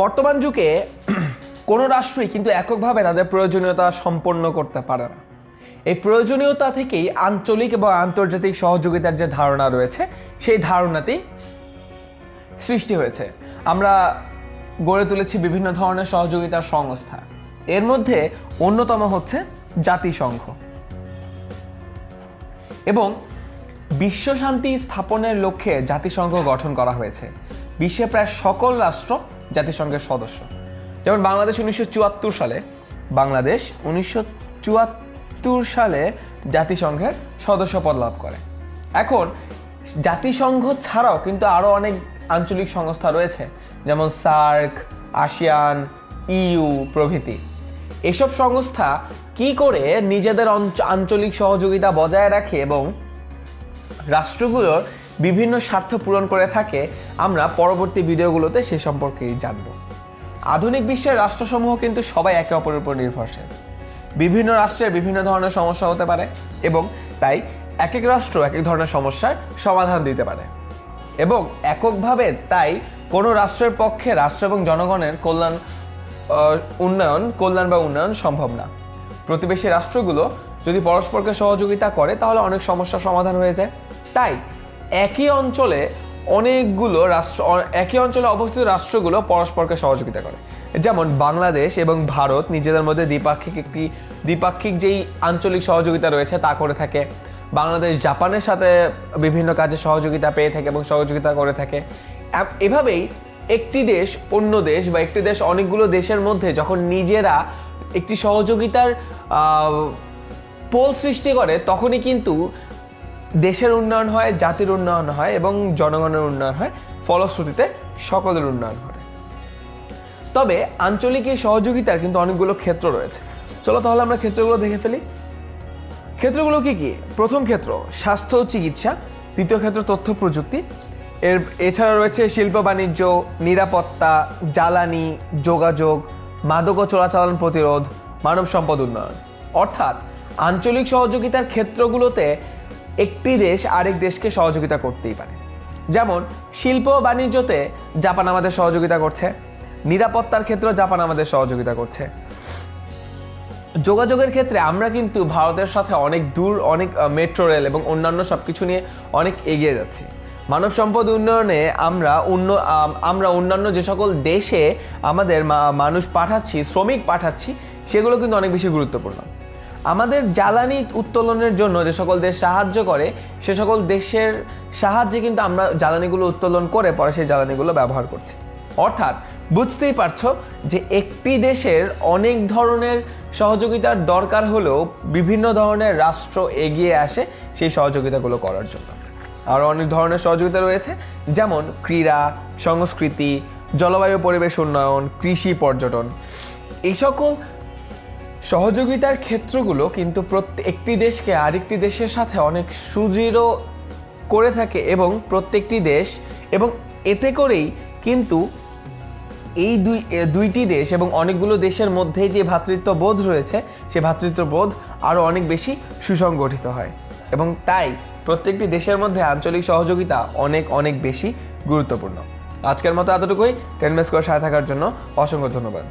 বর্তমান যুগে কোনো রাষ্ট্রই কিন্তু এককভাবে তাদের প্রয়োজনীয়তা সম্পন্ন করতে পারে না। এই প্রয়োজনীয়তা থেকেই আঞ্চলিক এবং আন্তর্জাতিক সহযোগিতার যে ধারণা রয়েছে সেই ধারণাতেই সৃষ্টি হয়েছে। আমরা গড়ে তুলেছি বিভিন্ন ধরনের সহযোগিতার সংস্থা। এর মধ্যে অন্যতম হচ্ছে জাতিসংঘ। এবং বিশ্ব শান্তি স্থাপনের লক্ষ্যে জাতিসংঘ গঠন করা হয়েছে। বিশ্বে প্রায় সকল রাষ্ট্র জাতিসংঘের সদস্য। যেমন বাংলাদেশ 1974 সালে জাতিসংঘের সদস্যপদ লাভ করে। এখন জাতিসংঘ ছাড়াও কিন্তু আরও অনেক আঞ্চলিক সংস্থা রয়েছে, যেমন সার্ক, আসিয়ান, ইইউ প্রভৃতি। এসব সংস্থা কি করে নিজেদের আঞ্চলিক সহযোগিতা বজায় রাখে এবং রাষ্ট্রগুলোর বিভিন্ন স্বার্থ পূরণ করে থাকে, আমরা পরবর্তী ভিডিওগুলোতে সে সম্পর্কেই জানব। আধুনিক বিশ্বের রাষ্ট্রসমূহ কিন্তু সবাই একে অপরের উপর নির্ভরশীল। বিভিন্ন রাষ্ট্রের বিভিন্ন ধরনের সমস্যা হতে পারে এবং তাই এক এক রাষ্ট্র এক এক ধরনের সমস্যার সমাধান দিতে পারে এবং এককভাবে তাই কোনো রাষ্ট্রের পক্ষে রাষ্ট্র এবং জনগণের উন্নয়ন সম্ভব না। প্রতিবেশী রাষ্ট্রগুলো যদি পরস্পরকে সহযোগিতা করে তাহলে অনেক সমস্যার সমাধান হয়ে যায়। তাই একই অঞ্চলে অবস্থিত রাষ্ট্রগুলো পরস্পরকে সহযোগিতা করে। যেমন বাংলাদেশ এবং ভারত নিজেদের মধ্যে দ্বিপাক্ষিক যেই আঞ্চলিক সহযোগিতা রয়েছে তা করে থাকে। বাংলাদেশ জাপানের সাথে বিভিন্ন কাজে সহযোগিতা পেয়ে থাকে এবং সহযোগিতা করে থাকে। এভাবেই একটি দেশ অন্য দেশ বা একটি দেশ অনেকগুলো দেশের মধ্যে যখন নিজেরা একটি সহযোগিতার পোল সৃষ্টি করে, তখনই কিন্তু দেশের উন্নয়ন হয়, জাতির উন্নয়ন হয় এবং জনগণের উন্নয়ন হয়, ফলশ্রুতিতে সকলের উন্নয়ন হয়। তবে আঞ্চলিক এই সহযোগিতার কিন্তু অনেকগুলো ক্ষেত্র রয়েছে। চলো তাহলে আমরা ক্ষেত্রগুলো দেখে ফেলি। ক্ষেত্রগুলো কি কি? প্রথম ক্ষেত্র স্বাস্থ্য ও চিকিৎসা, দ্বিতীয় ক্ষেত্র তথ্য প্রযুক্তি, এছাড়া রয়েছে শিল্প বাণিজ্য, নিরাপত্তা, জ্বালানি, যোগাযোগ, মাদক ও চোরাচালান প্রতিরোধ, মানব সম্পদ উন্নয়ন। অর্থাৎ আঞ্চলিক সহযোগিতার ক্ষেত্রগুলোতে একটি দেশ আরেক দেশকে সহযোগিতা করতেই পারে। যেমন শিল্প বাণিজ্যতে জাপান আমাদের সহযোগিতা করছে, নিরাপত্তার ক্ষেত্রে জাপান আমাদের সহযোগিতা করছে, যোগাযোগের ক্ষেত্রে আমরা কিন্তু ভারতের সাথে অনেক মেট্রো রেল এবং অন্যান্য সব কিছু নিয়ে অনেক এগিয়ে যাচ্ছি। মানব সম্পদ উন্নয়নে আমরা অন্যান্য যে সকল দেশে আমাদের মানুষ পাঠাচ্ছি, শ্রমিক পাঠাচ্ছি, সেগুলো কিন্তু অনেক বেশি গুরুত্বপূর্ণ। আমাদের জ্বালানি উত্তোলনের জন্য যে সকল দেশ সাহায্য করে, সে সকল দেশের সাহায্যে কিন্তু আমরা জ্বালানিগুলো উত্তোলন করে পরে সেই জ্বালানিগুলো ব্যবহার করছি। অর্থাৎ বুঝতেই পারছো যে একটি দেশের অনেক ধরনের সহযোগিতার দরকার হলেও বিভিন্ন ধরনের রাষ্ট্র এগিয়ে আসে সেই সহযোগিতাগুলো করার জন্য। আরও অনেক ধরনের সহযোগিতা রয়েছে, যেমন ক্রীড়া, সংস্কৃতি, জলবায়ু পরিবেশ উন্নয়ন, কৃষি, পর্যটন। এই সকল সহযোগিতার ক্ষেত্রগুলো কিন্তু একটি দেশকে আরেকটি দেশের সাথে অনেক সুদৃঢ় করে থাকে এবং প্রত্যেকটি দেশ এবং এতে করেই কিন্তু এই দুইটি দেশ এবং অনেকগুলো দেশের মধ্যে যে ভ্রাতৃত্ববোধ রয়েছে, সেই ভ্রাতৃত্ববোধ আরও অনেক বেশি সুসংগঠিত হয় এবং তাই প্রত্যেকটি দেশের মধ্যে আঞ্চলিক সহযোগিতা অনেক বেশি গুরুত্বপূর্ণ। আজকের মতো এতটুকুই। 10 মিনিট করে সাথে থাকার জন্য অসংখ্য ধন্যবাদ।